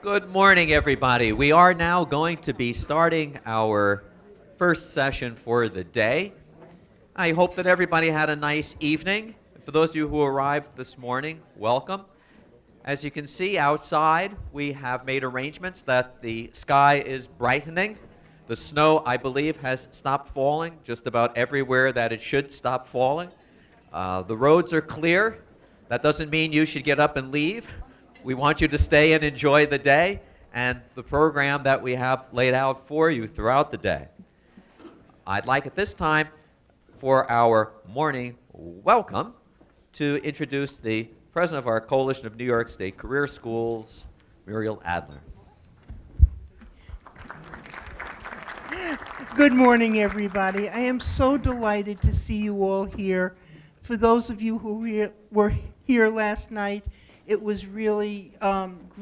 Good morning, everybody. We are now going to be starting our first session for the day. I hope that everybody had a nice evening. For those of you who arrived this morning, welcome. As you can see outside, we have made arrangements that the sky is brightening. The snow, I believe, has stopped falling just about everywhere that it should stop falling. The roads are clear. That doesn't mean you should get up and leave. We want you to stay and enjoy the day and the program that we have laid out for you throughout the day. I'd like at this time for our morning welcome to introduce the president of our Coalition of New York State Career Schools, Muriel Adler. Good morning, everybody. I am so delighted to see you all here. For those of you who were here last night, it was really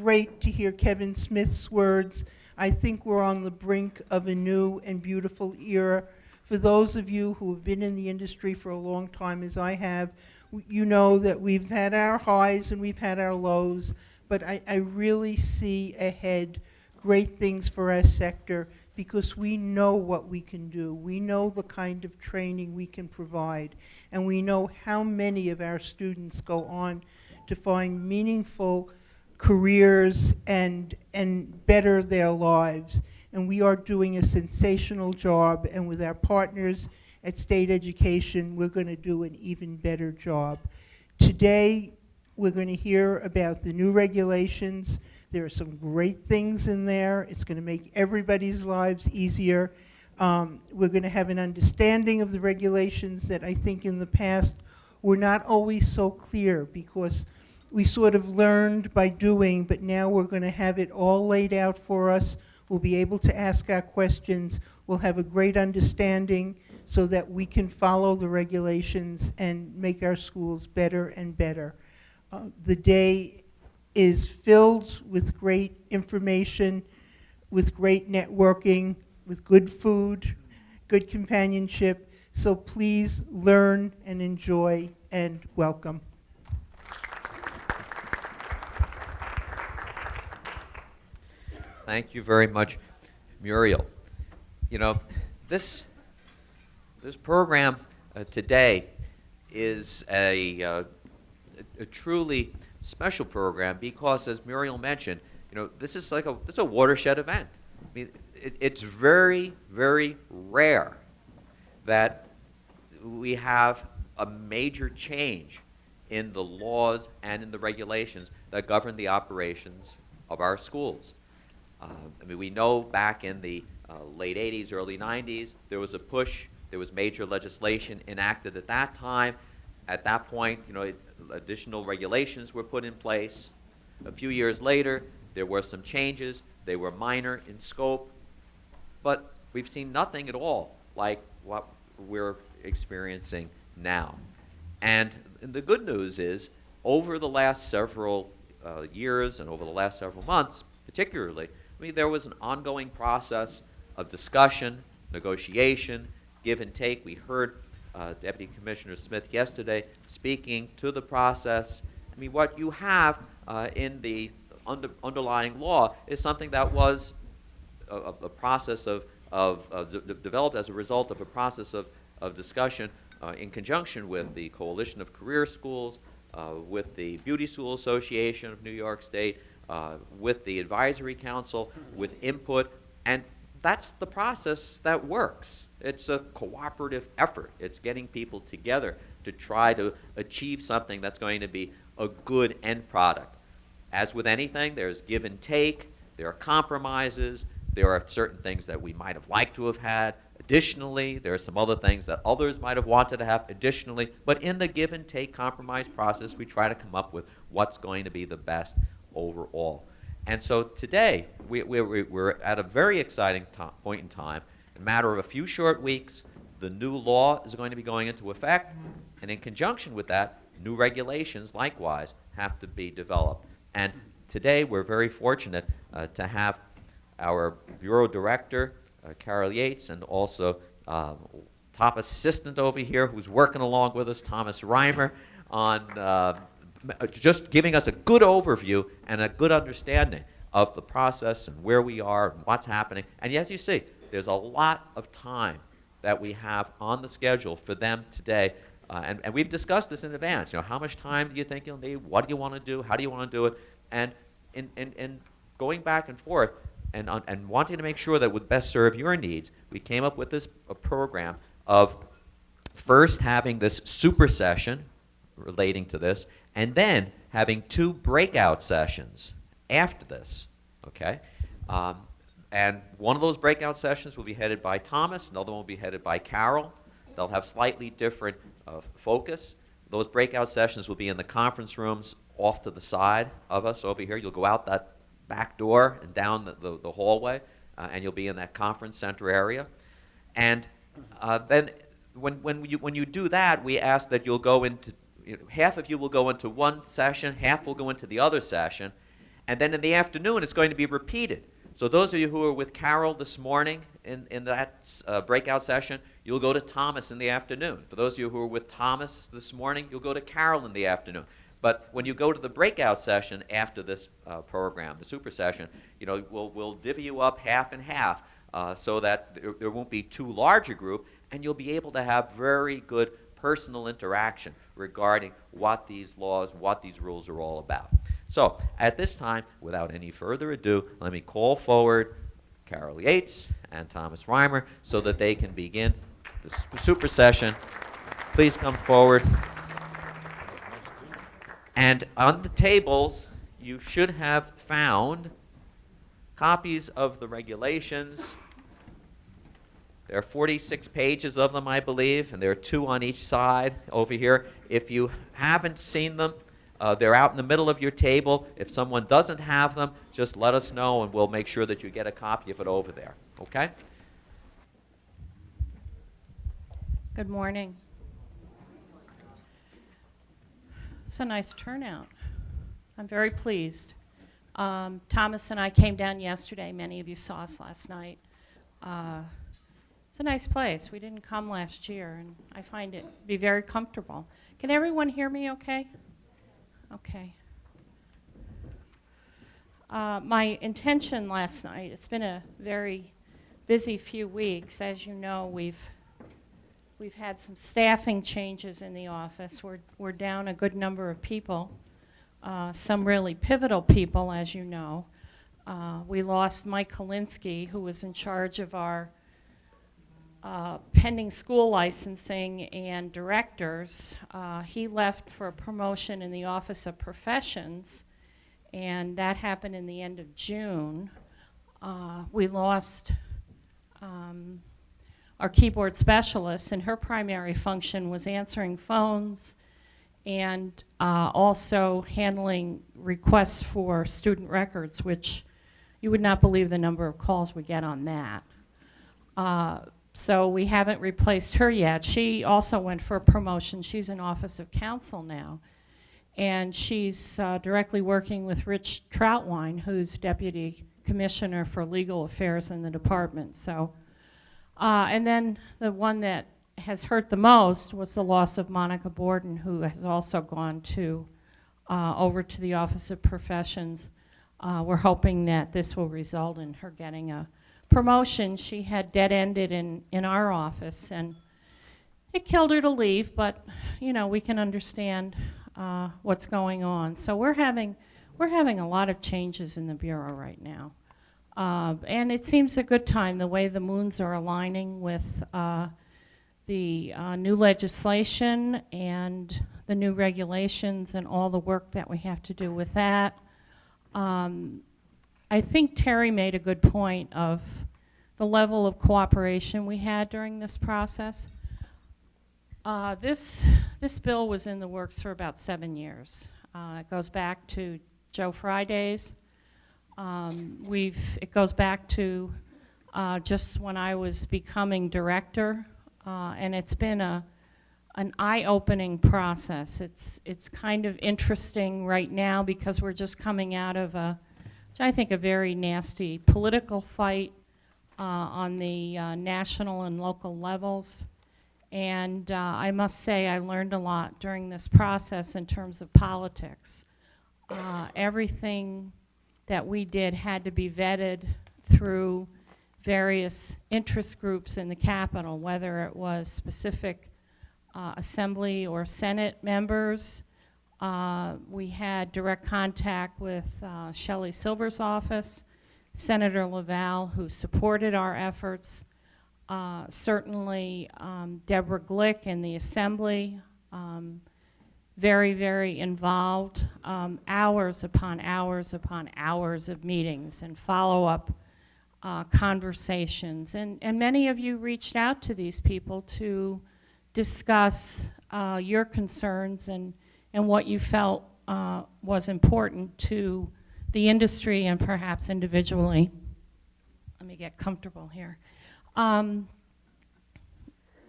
great to hear Kevin Smith's words. I think we're on the brink of a new and beautiful era. For those of you who have been in the industry for a long time, as I have, you know that we've had our highs and we've had our lows, but I really see ahead great things for our sector because we know what we can do. We know the kind of training we can provide, and we know how many of our students go on to find meaningful careers and better their lives. And we are doing a sensational job, and with our partners at State Education, we're going to do an even better job. Today, we're going to hear about the new regulations. There are some great things in there. It's going to make everybody's lives easier. We're going to have an understanding of the regulations that I think in the past were not always so clear because we sort of learned by doing, but now we're going to have it all laid out for us. We'll be able to ask our questions. We'll have a great understanding so that we can follow the regulations and make our schools better and better. The day is filled with great information, with great networking, with good food, good companionship. So please learn and enjoy and welcome. Thank you very much, Muriel. You know, this program today is a truly special program because, as Muriel mentioned, you know, this is a watershed event. I mean, it's very, very rare that we have a major change in the laws and in the regulations that govern the operations of our schools. I mean, we know back in the late 80s, early 90s, there was a push. There was major legislation enacted at that time. At that point, you know, additional regulations were put in place. A few years later, there were some changes. They were minor in scope, but we've seen nothing at all like what we're experiencing now. And the good news is, over the last several years and over the last several months, particularly, I mean, there was an ongoing process of discussion, negotiation, give and take. We heard Deputy Commissioner Smith yesterday speaking to the process. I mean, what you have in the underlying law is something that was a process developed as a result of a process of discussion in conjunction with the Coalition of Career Schools, with the Beauty School Association of New York State, with the Advisory Council, with input, and that's the process that works. It's a cooperative effort. It's getting people together to try to achieve something that's going to be a good end product. As with anything, there's give and take, there are compromises, there are certain things that we might have liked to have had additionally, there are some other things that others might have wanted to have additionally, but in the give and take compromise process, we try to come up with what's going to be the best overall. And so today, we're at a very exciting point in time. In a matter of a few short weeks, the new law is going to be going into effect, and in conjunction with that, new regulations likewise have to be developed. And today, we're very fortunate to have our Bureau Director, Carole Yates, and also top assistant over here who's working along with us, Thomas Reimer, on just giving us a good overview and a good understanding of the process and where we are and what's happening. And as you see, there's a lot of time that we have on the schedule for them today. And we've discussed this in advance. How much time do you think you'll need? What do you want to do? How do you want to do it? And in going back and forth and wanting to make sure that would best serve your needs, we came up with this a program of first having this super session relating to this, and then having 2 breakout sessions after this, okay? And one of those breakout sessions will be headed by Thomas, another one will be headed by Carole. They'll have slightly different focus. Those breakout sessions will be in the conference rooms off to the side of us over here. You'll go out that back door and down the hallway, and you'll be in that conference center area. And then when you do that, we ask that you'll go into, half of you will go into one session, half will go into the other session, and then in the afternoon it's going to be repeated. So those of you who were with Carole this morning in that breakout session, you'll go to Thomas in the afternoon. For those of you who were with Thomas this morning, you'll go to Carole in the afternoon. But when you go to the breakout session after this program, the super session, we'll divvy you up half and half so that there won't be too large a group, and you'll be able to have very good personal interaction regarding what these laws, what these rules are all about. So at this time, without any further ado, let me call forward Carole Yates and Thomas Reimer so that they can begin the super session. Please come forward. And on the tables, you should have found copies of the regulations. There are 46 pages of them, I believe, and there are 2 on each side over here. If you haven't seen them, they're out in the middle of your table. If someone doesn't have them, just let us know, and we'll make sure that you get a copy of it over there. Okay? Good morning. It's a nice turnout. I'm very pleased. Thomas and I came down yesterday. Many of you saw us last night. It's a nice place. We didn't come last year, and I find it to be very comfortable. Can everyone hear me okay? Okay. My intention last night, it's been a very busy few weeks. As you know, we've had some staffing changes in the office. We're down a good number of people, some really pivotal people, as you know. We lost Mike Kalinsky, who was in charge of our pending school licensing and directors. He left for a promotion in the Office of Professions, and that happened in the end of June. We lost our keyboard specialist, and her primary function was answering phones and also handling requests for student records, which you would not believe the number of calls we get on that. So we haven't replaced her yet. She also went for a promotion. She's in Office of Counsel now. And she's directly working with Rich Troutwine, who's Deputy Commissioner for Legal Affairs in the department. So, and then the one that has hurt the most was the loss of Monica Borden, who has also gone to over to the Office of Professions. We're hoping that this will result in her getting a promotion. She had dead-ended in our office, and it killed her to leave, but we can understand what's going on. So we're having a lot of changes in the Bureau right now. And it seems a good time, the way the moons are aligning with the new legislation and the new regulations and all the work that we have to do with that. I think Terry made a good point of the level of cooperation we had during this process. This bill was in the works for about 7 years. It goes back to Joe Friday's. It goes back to just when I was becoming director, and it's been an eye-opening process. It's kind of interesting right now because we're just coming out of I think, a very nasty political fight on the national and local levels. And I must say I learned a lot during this process in terms of politics. Everything that we did had to be vetted through various interest groups in the Capitol, whether it was specific Assembly or Senate members. We had direct contact with Shelley Silver's office, Senator Laval, who supported our efforts, certainly Deborah Glick in the Assembly, very, very involved, hours upon hours upon hours of meetings and follow-up conversations. And many of you reached out to these people to discuss your concerns and what you felt was important to the industry and perhaps individually. Let me get comfortable here.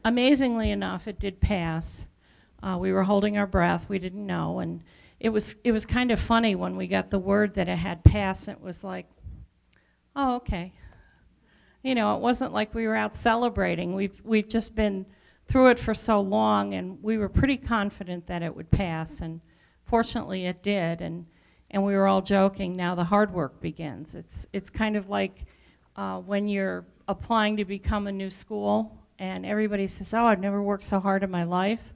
Amazingly enough, it did pass. We were holding our breath. We didn't know, and it was kind of funny when we got the word that it had passed. It was like, oh, okay. You know, it wasn't like we were out celebrating. We've just been through it for so long, and we were pretty confident that it would pass, and fortunately it did. And we were all joking. Now the hard work begins. It's kind of like when you're applying to become a new school, and everybody says, "Oh, I've never worked so hard in my life."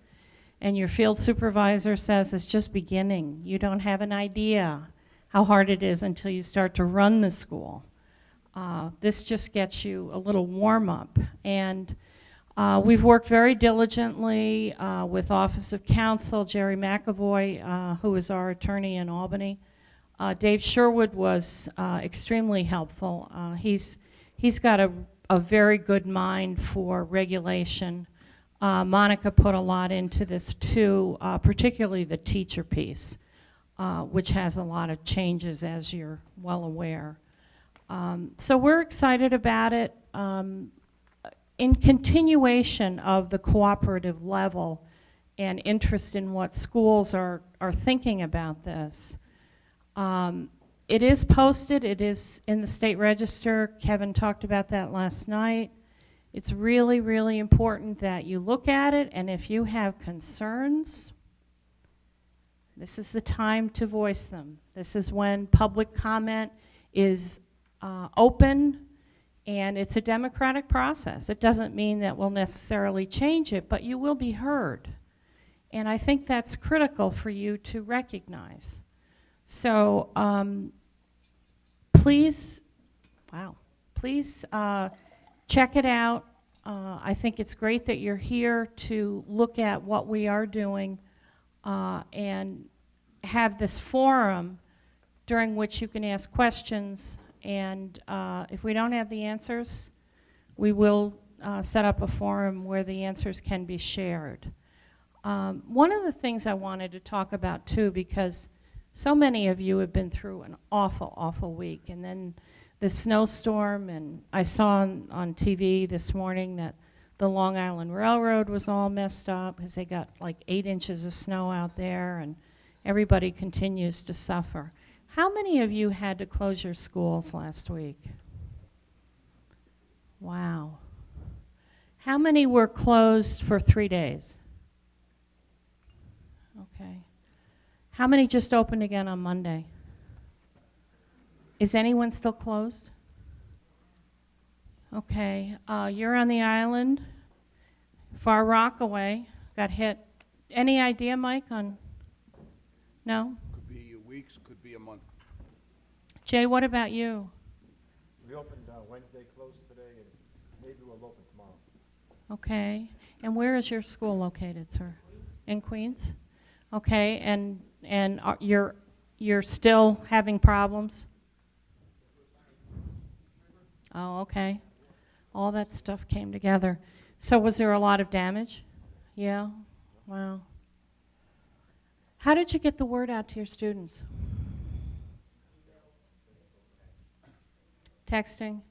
And your field supervisor says, it's just beginning. You don't have an idea how hard it is until you start to run the school. This just gets you a little warm-up. And we've worked very diligently with Office of Counsel, Jerry McAvoy, who is our attorney in Albany. Dave Sherwood was extremely helpful. He's got a very good mind for regulation. Monica put a lot into this too, particularly the teacher piece, which has a lot of changes, as you're well aware. So we're excited about it. In continuation of the cooperative level and interest in what schools are thinking about this, it is posted. It is in the State Register. Kevin talked about that last night. It's really, really important that you look at it, and if you have concerns, this is the time to voice them. This is when public comment is open, and it's a democratic process. It doesn't mean that we'll necessarily change it, but you will be heard. And I think that's critical for you to recognize. So please check it out. I think it's great that you're here to look at what we are doing and have this forum during which you can ask questions. And if we don't have the answers, we will set up a forum where the answers can be shared. One of the things I wanted to talk about too, because so many of you have been through an awful, awful week, and then the snowstorm, and I saw on TV this morning that the Long Island Railroad was all messed up because they got like 8 inches of snow out there, and everybody continues to suffer. How many of you had to close your schools last week? Wow. How many were closed for 3 days? Okay. How many just opened again on Monday? Is anyone still closed? Okay, you're on the island, Far Rockaway, got hit. Any idea, Mike, on? No? Could be weeks, could be a month. Jay, what about you? We opened Wednesday, closed today, and maybe we'll open tomorrow. Okay, and where is your school located, sir? In Queens? Okay, and you're still having problems? Oh, okay. All that stuff came together. So was there a lot of damage? Yeah? Wow. How did you get the word out to your students? Texting?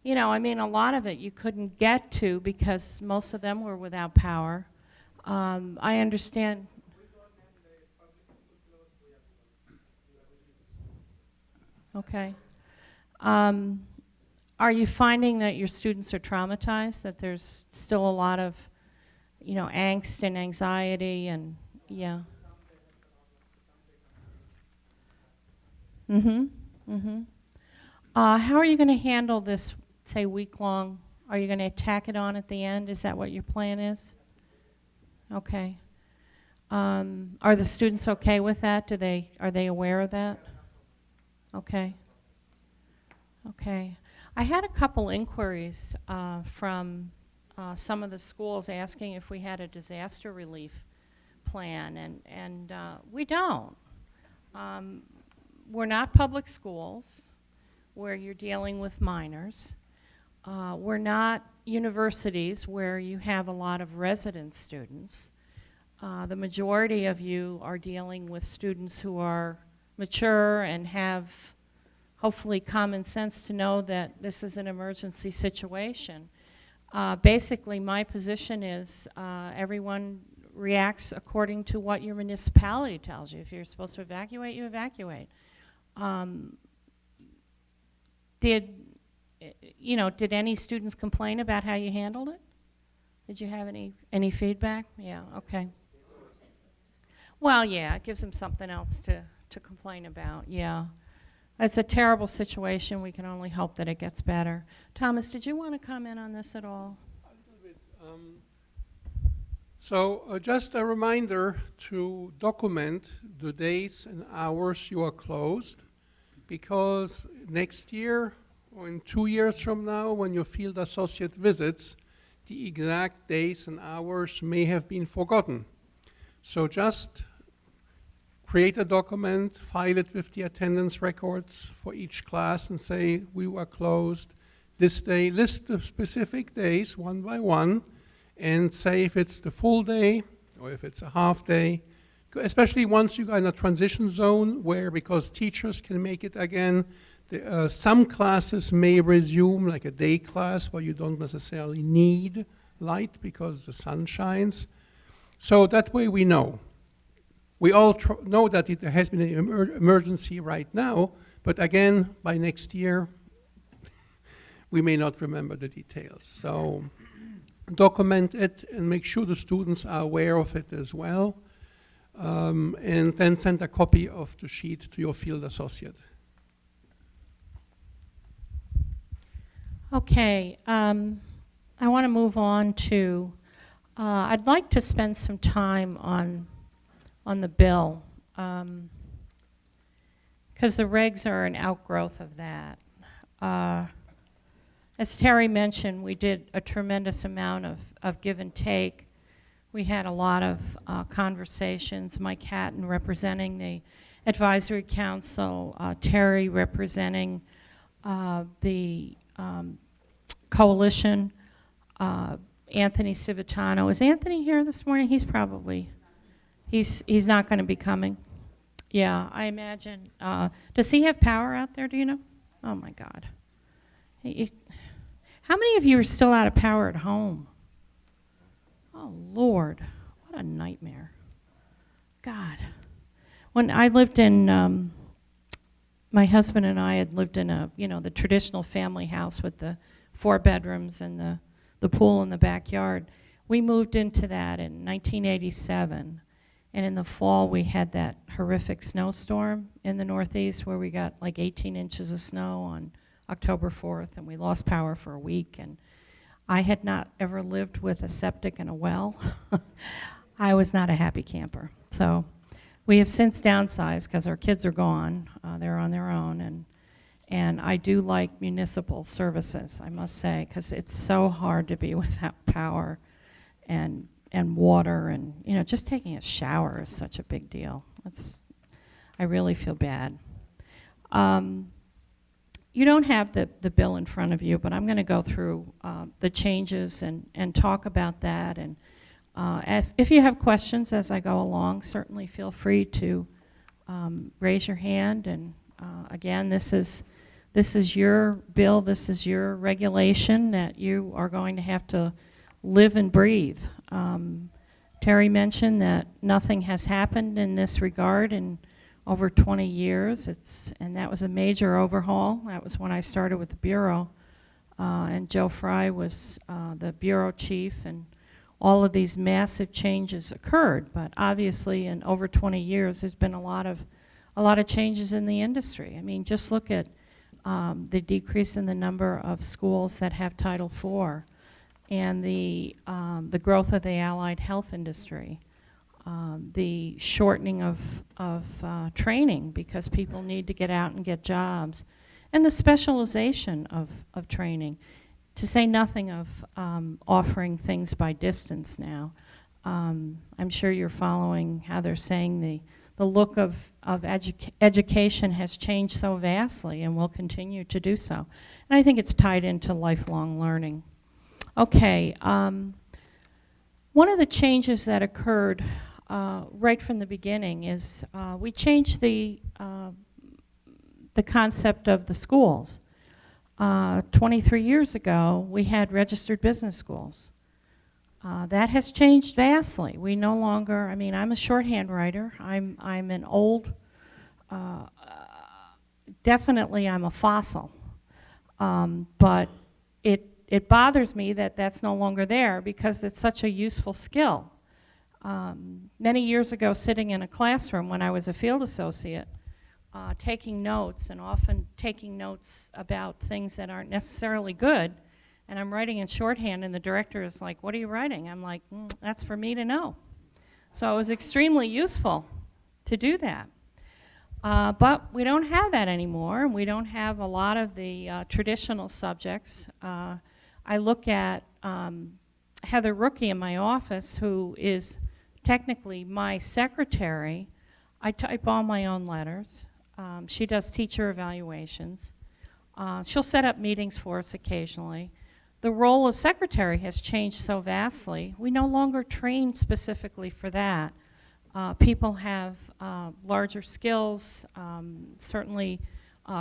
You know, I mean, a lot of it you couldn't get to because most of them were without power. I understand. Okay. Are you finding that your students are traumatized, that there's still a lot of, you know, angst and anxiety and, yeah? Mm-hmm. Mm-hmm. How are you going to handle this, say, week-long? Are you going to tack it on at the end? Is that what your plan is? Okay. Are the students okay with that? Are they aware of that? Okay. Okay. I had a couple inquiries from some of the schools asking if we had a disaster relief plan, and we don't. We're not public schools where you're dealing with minors. We're not universities where you have a lot of resident students. The majority of you are dealing with students who are mature and have hopefully common sense to know that this is an emergency situation. Basically, my position is everyone reacts according to what your municipality tells you. If you're supposed to evacuate, you evacuate. Did any students complain about how you handled it? Did you have any feedback? Yeah, okay. Well, yeah, it gives them something else to complain about, yeah. It's a terrible situation. We can only hope that it gets better. Thomas, did you want to comment on this at all? A little bit. Just a reminder to document the days and hours you are closed, because next year or in 2 years from now, when your field associate visits, the exact days and hours may have been forgotten. So just create a document, file it with the attendance records for each class and say, we were closed this day. List the specific days one by one and say if it's the full day or if it's a half day, especially once you are in a transition zone where, because teachers can make it again, some classes may resume, like a day class where you don't necessarily need light because the sun shines. So that way we know. We all know that there has been an emergency right now, but again, by next year, we may not remember the details. So document it and make sure the students are aware of it as well, and then send a copy of the sheet to your field associate. Okay, I want to move on to, I'd like to spend some time on the bill, because the regs are an outgrowth of that. As Terry mentioned, we did a tremendous amount of give and take. We had a lot of conversations, Mike Hatton representing the Advisory Council, Terry representing the coalition, Anthony Civitano. Is Anthony here this morning? He's probably, he's not going to be coming. Yeah, I imagine. Does he have power out there, do you know? Oh my God. How many of you are still out of power at home? Oh Lord, what a nightmare. God. When I lived in, my husband and I had lived in the traditional family house with the 4 bedrooms and the pool in the backyard. We moved into that in 1987, and in the fall we had that horrific snowstorm in the Northeast where we got like 18 inches of snow on October 4th, and we lost power for a week. And I had not ever lived with a septic and a well. I was not a happy camper. So we have since downsized because our kids are gone. They're on their own, and I do like municipal services, I must say, because it's so hard to be without power and water, and just taking a shower is such a big deal. I really feel bad. You don't have the bill in front of you, but I'm going to go through the changes and talk about that. And if you have questions as I go along, certainly feel free to raise your hand. And again, this is your bill, this is your regulation that you are going to have to live and breathe. Terry mentioned that nothing has happened in this regard in over 20 years, and that was a major overhaul. That was when I started with the Bureau, and Joe Fry was the Bureau chief, and all of these massive changes occurred. But obviously in over 20 years, there's been a lot of a lot of changes in the industry. I mean, just look at the decrease in the number of schools that have Title IV and the growth of the allied health industry, the shortening of training because people need to get out and get jobs, and the specialization of training, to say nothing of offering things by distance now. I'm sure you're following how they're saying the look of education has changed so vastly and will continue to do so. And I think it's tied into lifelong learning. Okay, one of the changes that occurred right from the beginning is we changed the concept of the schools. 23 years ago, we had registered business schools. That has changed vastly. We no longer, I mean, I'm a shorthand writer. I'm an old, definitely I'm a fossil. But it bothers me that that's no longer there because it's such a useful skill. Many years ago, sitting in a classroom when I was a field associate, taking notes, and often taking notes about things that aren't necessarily good, and I'm writing in shorthand, and the director is like, "What are you writing?" I'm like, "That's for me to know." So it was extremely useful to do that. But we don't have that anymore. We don't have a lot of the traditional subjects. I look at Heather Rookie in my office, who is technically my secretary. I type all my own letters. She does teacher evaluations. She'll set up meetings for us occasionally. The role of secretary has changed so vastly. We no longer train specifically for that. People have larger skills, certainly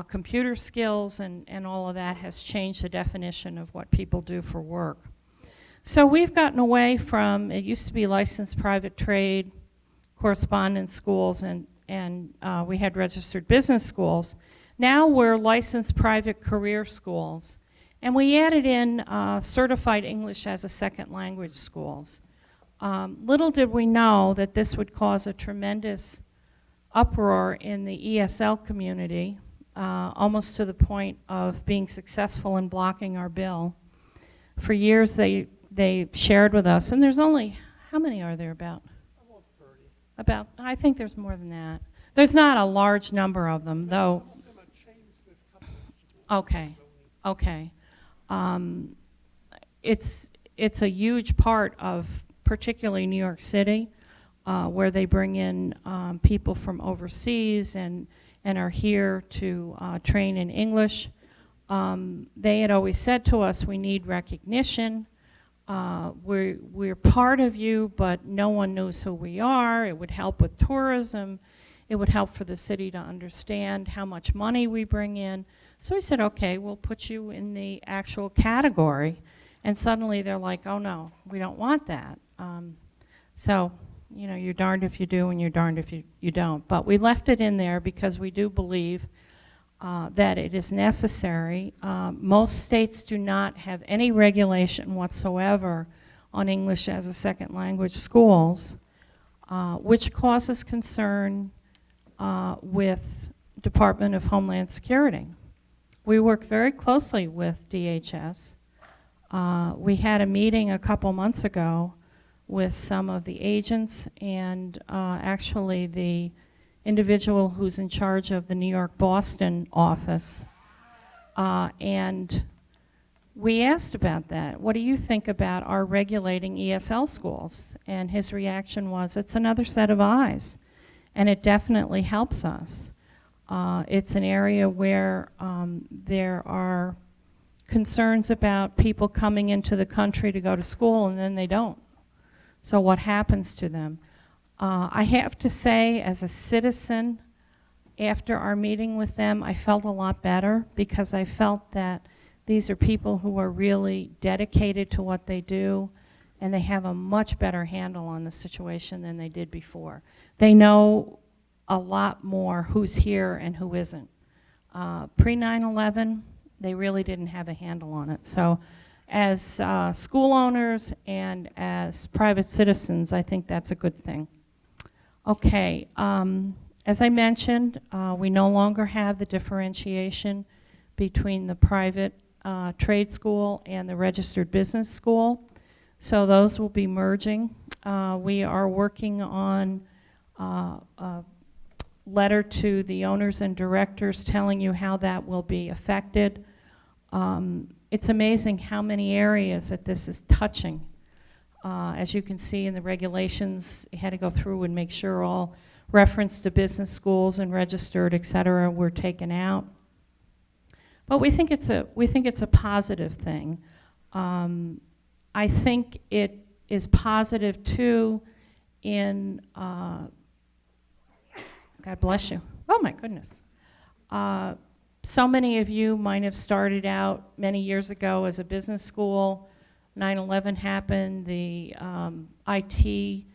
computer skills, and all of that has changed the definition of what people do for work. So we've gotten away from, it used to be licensed private trade, correspondence schools, and we had registered business schools. Now we're licensed private career schools. And we added in certified English as a second language schools. Little did we know that this would cause a tremendous uproar in the ESL community, almost to the point of being successful in blocking our bill. For years they shared with us, and there's only, how many are there about? About 30. I think there's more than that. There's not a large number of them, though. Some of them are chains with couple of schools. Okay, okay. It's a huge part of particularly New York City, where they bring in people from overseas and are here to train in English. They had always said to us, we need recognition. We're part of you, but no one knows who we are. It would help with tourism. It would help for the city to understand how much money we bring in. So we said, okay, we'll put you in the actual category. And suddenly they're like, oh no, we don't want that. So, you know, you're darned if you do and you're darned if you don't. But we left it in there because we do believe that it is necessary. Most states do not have any regulation whatsoever on English as a second language schools, which causes concern with Department of Homeland Security. We work very closely with DHS. We had a meeting a couple months ago with some of the agents and actually the individual who's in charge of the New York-Boston office. And we asked about that. What do you think about our regulating ESL schools? And his reaction was, it's another set of eyes. And it definitely helps us. It's an area where there are concerns about people coming into the country to go to school and then they don't. So what happens to them? I have to say, as a citizen, after our meeting with them, I felt a lot better because I felt that these are people who are really dedicated to what they do, and they have a much better handle on the situation than they did before. They know a lot more who's here and who isn't. Pre-9/11, they really didn't have a handle on it. So as school owners and as private citizens, I think that's a good thing. Okay, As I mentioned, we no longer have the differentiation between the private trade school and the registered business school. So those will be merging. We are working on a letter to the owners and directors telling you how that will be affected. It's amazing how many areas that this is touching. As you can see in the regulations, you had to go through and make sure all reference to business schools and registered, et cetera, were taken out. But we think it's a positive thing. I think it is positive too in, God bless you. Oh my goodness. So many of you might have started out many years ago as a business school. 9/11 happened, the IT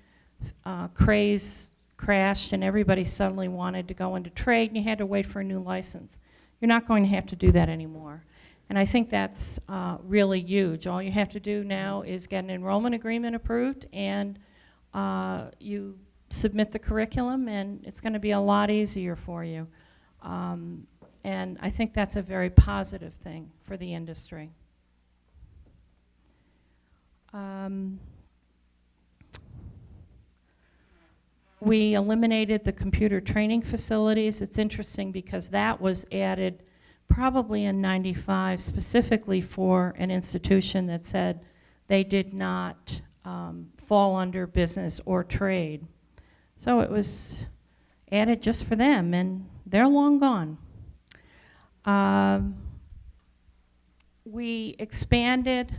craze crashed, and everybody suddenly wanted to go into trade, and you had to wait for a new license. You're not going to have to do that anymore. And I think that's really huge. All you have to do now is get an enrollment agreement approved, and you submit the curriculum, and it's going to be a lot easier for you. And I think that's a very positive thing for the industry. We eliminated the computer training facilities. It's interesting because that was added probably in '95 specifically for an institution that said they did not fall under business or trade. So it was added just for them, and they're long gone. We expanded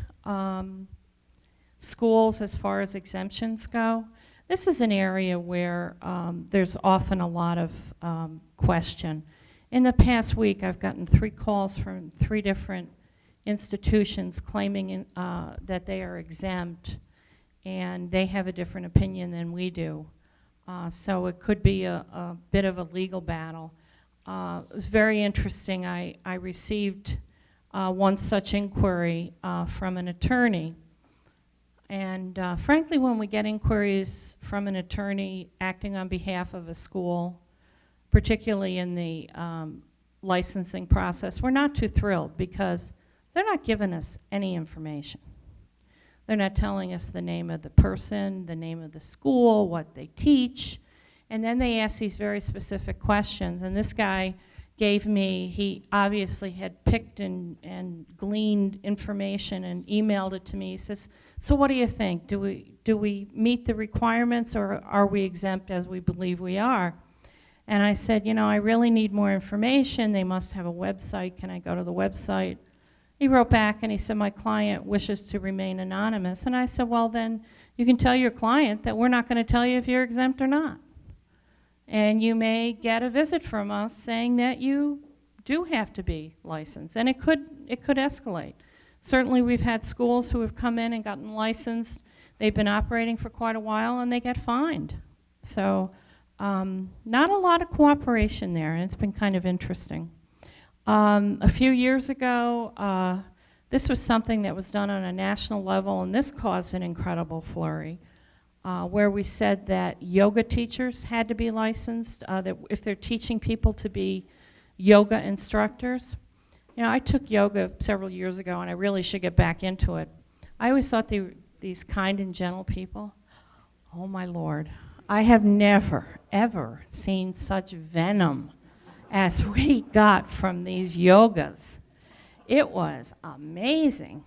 schools as far as exemptions go. This is an area where there's often a lot of question. In the past week, I've gotten 3 calls from 3 different institutions claiming that they are exempt, and they have a different opinion than we do. So it could be a bit of a legal battle. It was very interesting. I received one such inquiry from an attorney. And frankly, when we get inquiries from an attorney acting on behalf of a school, particularly in the licensing process, we're not too thrilled because they're not giving us any information. They're not telling us the name of the person, the name of the school, what they teach, and then they ask these very specific questions. And this guy gave me, he obviously had picked and gleaned information and emailed it to me. He says, so what do you think? Do we meet the requirements, or are we exempt as we believe we are? And I said, you know, I really need more information. They must have a website. Can I go to the website? He wrote back and he said, my client wishes to remain anonymous. And I said, well, then you can tell your client that we're not going to tell you if you're exempt or not. And you may get a visit from us saying that you do have to be licensed. And it could escalate. Certainly we've had schools who have come in and gotten licensed. They've been operating for quite a while and they get fined. So not a lot of cooperation there, and it's been kind of interesting. A few years ago, this was something that was done on a national level, and this caused an incredible flurry, where we said that yoga teachers had to be licensed, that if they're teaching people to be yoga instructors. You know, I took yoga several years ago, and I really should get back into it. I always thought these kind and gentle people, oh my Lord, I have never, ever seen such venom as we got from these yogas. It was amazing.